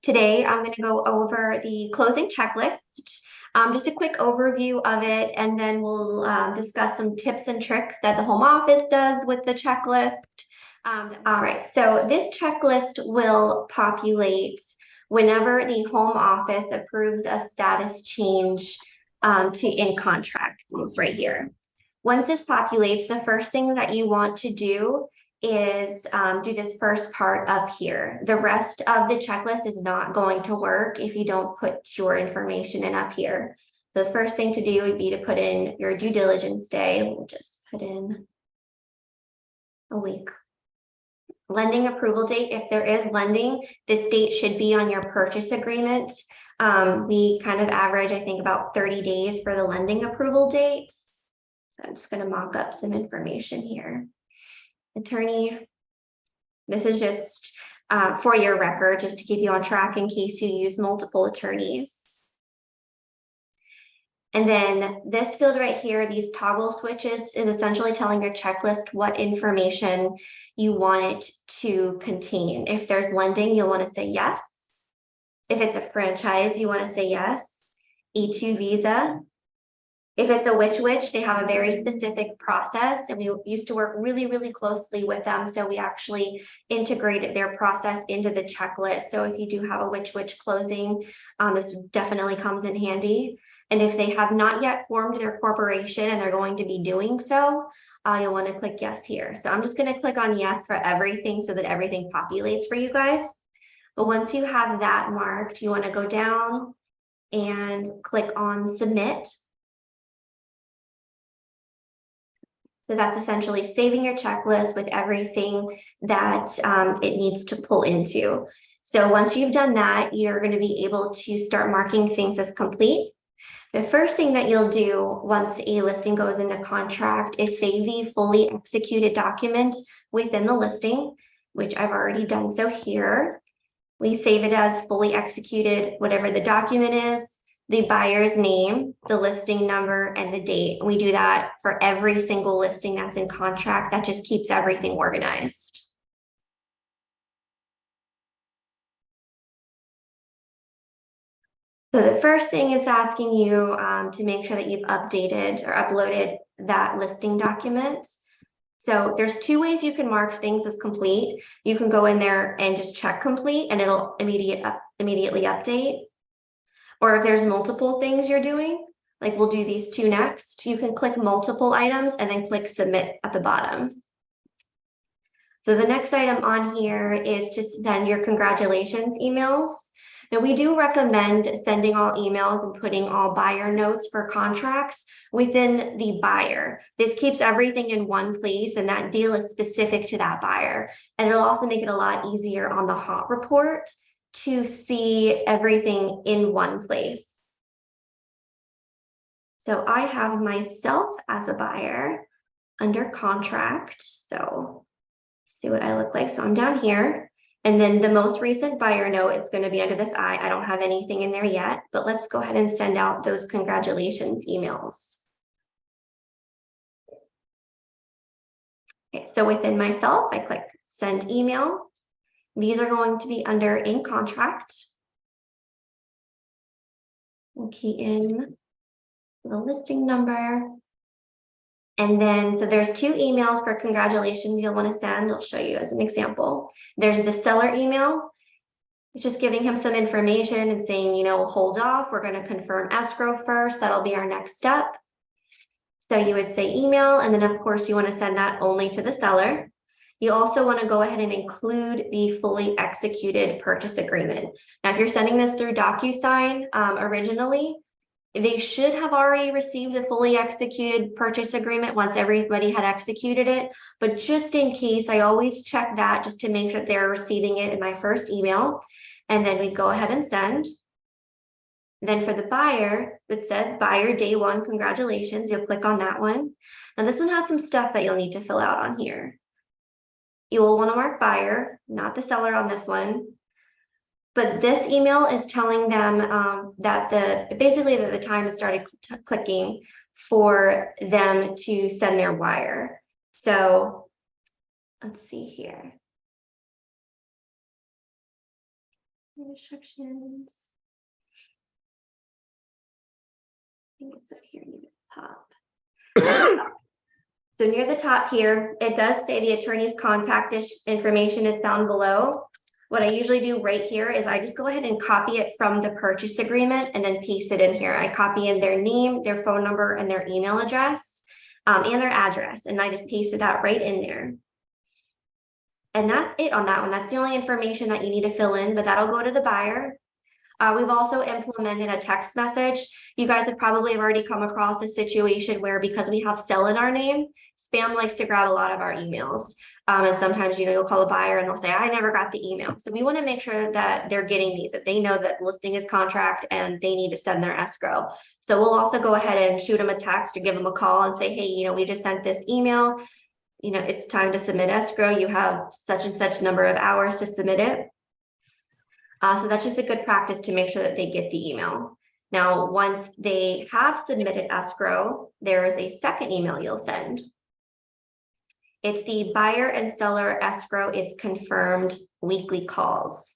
Today, I'm going to go over the closing checklist, just a quick overview of it, and then we'll discuss some tips and tricks that the home office does with the checklist. All right, so this checklist will populate whenever the home office approves a status change to in contract. It's right here. Once this populates, the first thing that you want to do is do this first part up here. The rest of the checklist is not going to work if you don't put your information in up here. The first thing to do would be to put in your due diligence day. We'll just put in a week. Lending approval date, if there is lending, this date should be on your purchase agreement. We kind of average, I think, about 30 days for the lending approval date. So I'm just going to mock up some information here. Attorney, this is just for your record, just to keep you on track in case you use multiple attorneys. And then this field right here, these toggle switches, is essentially telling your checklist what information you want it to contain. If there's lending, you'll want to say yes. If it's a franchise, you want to say yes. E2 visa. If it's a witch, they have a very specific process, and we used to work really, really closely with them. So we actually integrated their process into the checklist. So if you do have a witch closing, this definitely comes in handy. And if they have not yet formed their corporation and they're going to be doing so, you'll want to click yes here. So I'm just going to click on yes for everything so that everything populates for you guys. But once you have that marked, you want to go down and click on submit. So that's essentially saving your checklist with everything that it needs to pull into. So once you've done that, you're going to be able to start marking things as complete. The first thing that you'll do once a listing goes into contract is save the fully executed document within the listing, which I've already done so here. We save it as fully executed, whatever the document is, the buyer's name, the listing number, and the date. We do that for every single listing that's in contract. That just keeps everything organized. So the first thing is asking you to make sure that you've updated or uploaded that listing document. So there's two ways you can mark things as complete. You can go in there and just check complete and it'll immediately update. Or if there's multiple things you're doing, like we'll do these two next, you can click multiple items and then click submit at the bottom. So the next item on here is to send your congratulations emails. Now we do recommend sending all emails and putting all buyer notes for contracts within the buyer. This keeps everything in one place and that deal is specific to that buyer. And it'll also make it a lot easier on the hot report to see everything in one place. So I have myself as a buyer under contract. So see what I look like. So I'm down here. And then the most recent buyer note, it's going to be under this I. I don't have anything in there yet, but let's go ahead and send out those congratulations emails. Okay, so within myself, I click send email. These are going to be under in contract. We'll key in the listing number. And then, so there's two emails for congratulations you'll want to send. I'll show you as an example. There's the seller email. It's just giving him some information and saying, you know, hold off. We're going to confirm escrow first. That'll be our next step. So you would say email, and then of course you want to send that only to the seller. You also want to go ahead and include the fully executed purchase agreement. Now, if you're sending this through DocuSign originally, they should have already received the fully executed purchase agreement once everybody had executed it. But just in case, I always check that just to make sure that they're receiving it in my first email. And then we'd go ahead and send. Then for the buyer, it says buyer day one, congratulations. You'll click on that one. Now this one has some stuff that you'll need to fill out on here. You will want to mark buyer, not the seller on this one. But this email is telling them that basically the time has started clicking for them to send their wire. So let's see here. Instructions. I think it's up here near the top. So near the top here, it does say the attorney's contact information is found below. What I usually do right here is I just go ahead and copy it from the purchase agreement and then paste it in here. I copy in their name, their phone number, and their email address, and their address, and I just pasted that right in there. And that's it on that one. That's the only information that you need to fill in, but that'll go to the buyer. We've also implemented a text message. You guys have probably already come across a situation where, because we have sell in our name, spam likes to grab a lot of our emails. And sometimes, you'll call a buyer and they'll say, I never got the email. So we want to make sure that they're getting these, that they know that listing is contract and they need to send their escrow. So we'll also go ahead and shoot them a text or give them a call and say, hey, we just sent this email. It's time to submit escrow. You have such and such number of hours to submit it. So that's just a good practice to make sure that they get the email. Now, once they have submitted escrow, there is a second email you'll send. It's the buyer and seller escrow is confirmed weekly calls.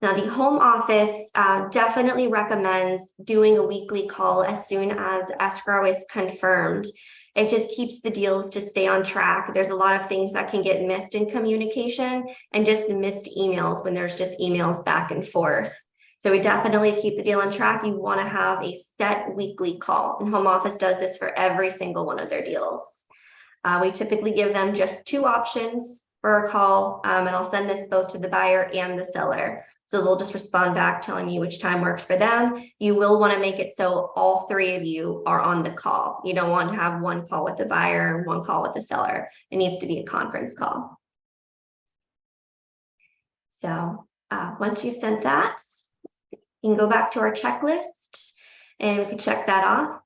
Now, the home office definitely recommends doing a weekly call as soon as escrow is confirmed. It just keeps the deals to stay on track. There's a lot of things that can get missed in communication and just missed emails when there's just emails back and forth. So we definitely keep the deal on track. You want to have a set weekly call, and home office does this for every single one of their deals. We typically give them just 2 options for a call, and I'll send this both to the buyer and the seller. So they'll just respond back telling you which time works for them. You will want to make it so all 3 of you are on the call. You don't want to have one call with the buyer and one call with the seller. It needs to be a conference call. So once you've sent that, you can go back to our checklist and we can check that off.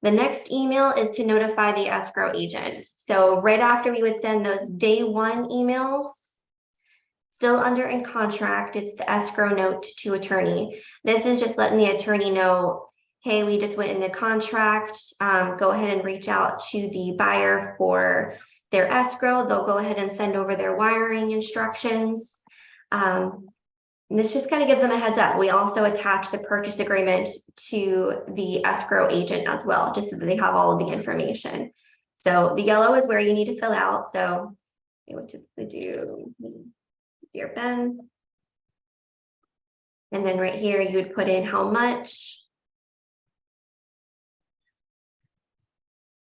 The next email is to notify the escrow agent. So right after we would send those day 1 emails, still under in contract, it's the escrow note to attorney. This is just letting the attorney know, hey, we just went into contract. Go ahead and reach out to the buyer for their escrow. They'll go ahead and send over their wiring instructions. This just kind of gives them a heads up. We also attach the purchase agreement to the escrow agent as well, just so that they have all of the information. So the yellow is where you need to fill out. So we would typically do Dear Ben. And then right here, you would put in how much.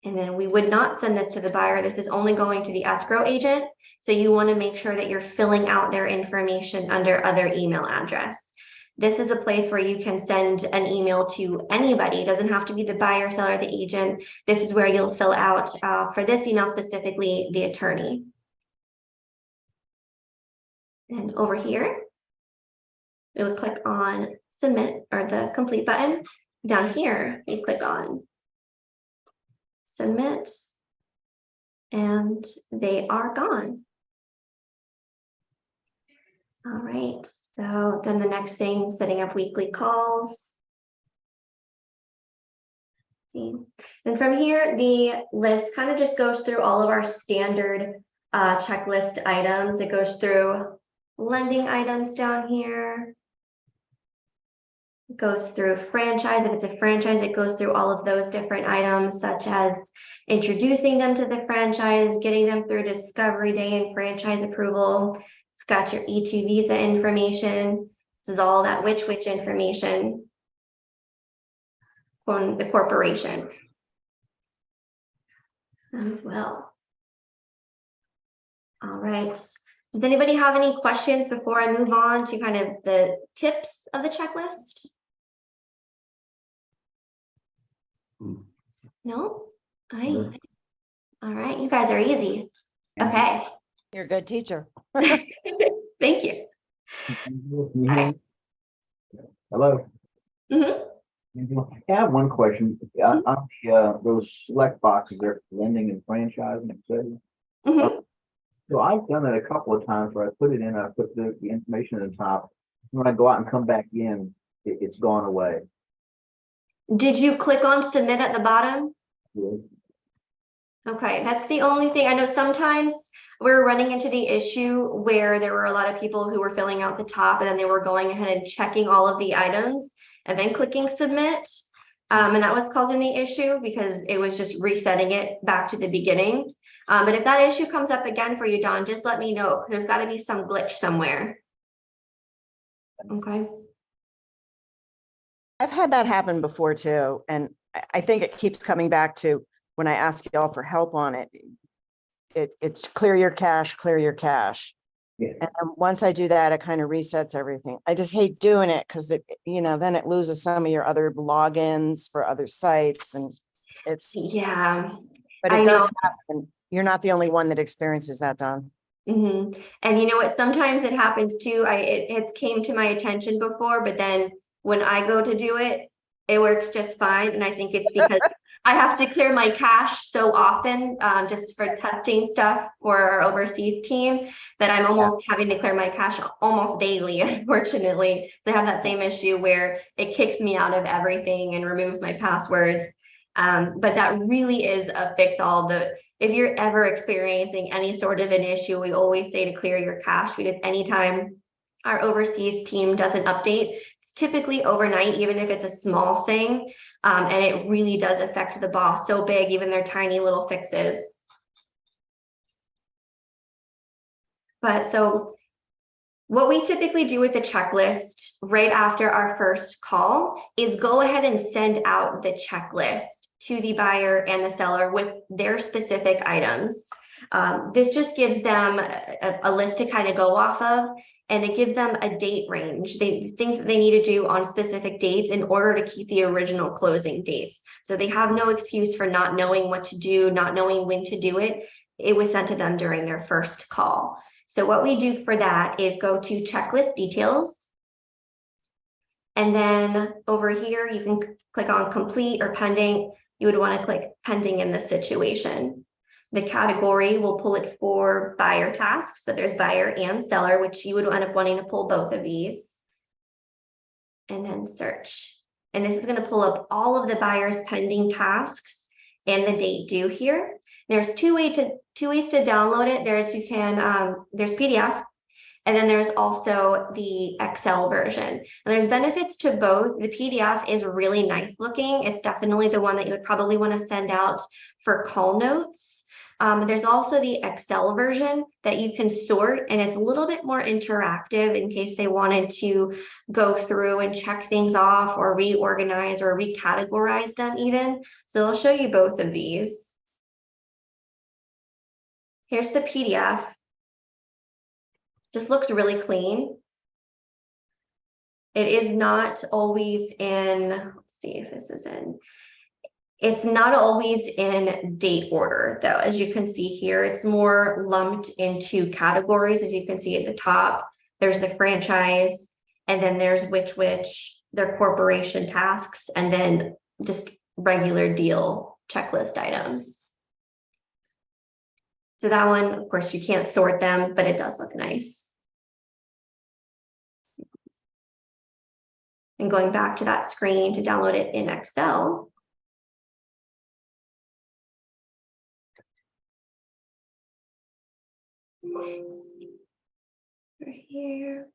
And then we would not send this to the buyer. This is only going to the escrow agent. So you want to make sure that you're filling out their information under other email address. This is a place where you can send an email to anybody. It doesn't have to be the buyer, seller, the agent. This is where you'll fill out, for this email specifically, the attorney. And over here, we would click on submit, or the complete button. Down here, we click on submit, and they are gone. All right, so then the next thing, setting up weekly calls. And from here, the list kind of just goes through all of our standard checklist items. It goes through lending items down here. It goes through franchise. If it's a franchise, it goes through all of those different items, such as introducing them to the franchise, getting them through discovery day and franchise approval. It's got your E2 visa information. This is all that which information from the corporation as well. All right. Does anybody have any questions before I move on to kind of the tips of the checklist? No? All right, you guys are easy. Okay. You're a good teacher. Thank you. Right. Hello. I have one question. On those select boxes there, lending and franchising, etc. So I've done it a couple of times where I put it in, I put the information at the top. When I go out and come back in, it's gone away. Did you click on submit at the bottom? Yeah. Okay, that's the only thing. I know sometimes we're running into the issue where there were a lot of people who were filling out the top and then they were going ahead and checking all of the items and then clicking submit. And that was causing the issue because it was just resetting it back to the beginning. But if that issue comes up again for you, Don, just let me know, because there's got to be some glitch somewhere. Okay. I've had that happen before too, and I think it keeps coming back to when I ask y'all for help on it. It's clear your cache, clear your cache. Yeah. And then once I do that, it kind of resets everything. I just hate doing it because then it loses some of your other logins for other sites, and Yeah, but I it does know. happen. You're not the only one that experiences that, Don. And you know what? Sometimes it happens too. It's came to my attention before, but then when I go to do it, it works just fine. And I think it's because I have to clear my cache so often, just for testing stuff for our overseas team, that I'm almost having to clear my cache almost daily, unfortunately. They have that same issue where it kicks me out of everything and removes my passwords. But that really is a fix all. If you're ever experiencing any sort of an issue, we always say to clear your cache, because anytime our overseas team does an update, it's typically overnight, even if it's a small thing. And it really does affect the boss so big, even their tiny little fixes. But so what we typically do with the checklist right after our first call is go ahead and send out the checklist to the buyer and the seller with their specific items. This just gives them a list to kind of go off of, and it gives them a date range, things that they need to do on specific dates in order to keep the original closing dates. So they have no excuse for not knowing what to do, not knowing when to do it. It was sent to them during their first call. So what we do for that is go to checklist details. And then over here, you can click on complete or pending. You would want to click pending in this situation. The category will pull it for buyer tasks. So there's buyer and seller, which you would end up wanting to pull both of these. And then search. And this is going to pull up all of the buyer's pending tasks and the date due here. There's two ways to download it. There's PDF, and then there's also the Excel version. And there's benefits to both. The PDF is really nice looking. It's definitely the one that you would probably want to send out for call notes. There's also the Excel version that you can sort, and it's a little bit more interactive in case they wanted to go through and check things off or reorganize or recategorize them even. So I'll show you both of these. Here's the PDF. Just looks really clean. It is not always in, let's see if this is in, it's not always in date order though. As you can see here, it's more lumped into categories. As you can see at the top, there's the franchise, and then there's which, their corporation tasks, and then just regular deal checklist items. So that one, of course, you can't sort them, but it does look nice. And going back to that screen to download it in Excel. Right here.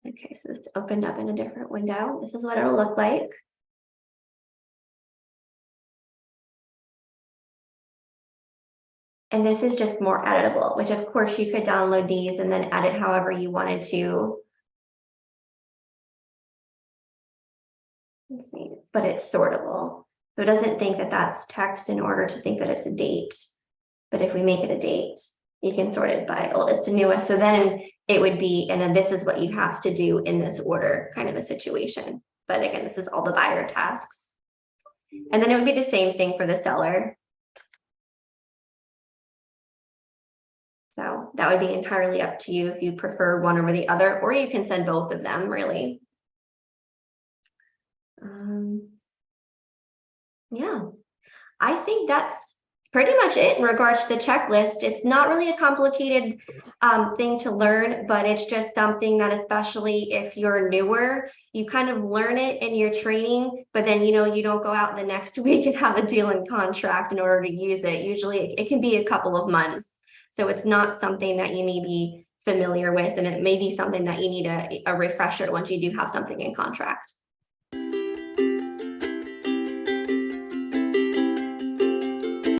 Okay, so this opened up in a different window. This is what it'll look like. And this is just more editable, which of course you could download these and then edit however you wanted to. Let's see, but it's sortable. So it doesn't think that that's text in order to think that it's a date. But if we make it a date, you can sort it by oldest to newest. So then it would be, and then this is what you have to do in this order kind of a situation. But again, this is all the buyer tasks. And then it would be the same thing for the seller. So that would be entirely up to you if you prefer one over the other, or you can send both of them really. Yeah, I think that's pretty much it in regards to the checklist. It's not really a complicated thing to learn, but it's just something that, especially if you're newer, you kind of learn it in your training, but then, you know, you don't go out the next week and have a deal and contract in order to use it. Usually it can be a couple of months. So it's not something that you may be familiar with, and it may be something that you need a refresher once you do have something in contract.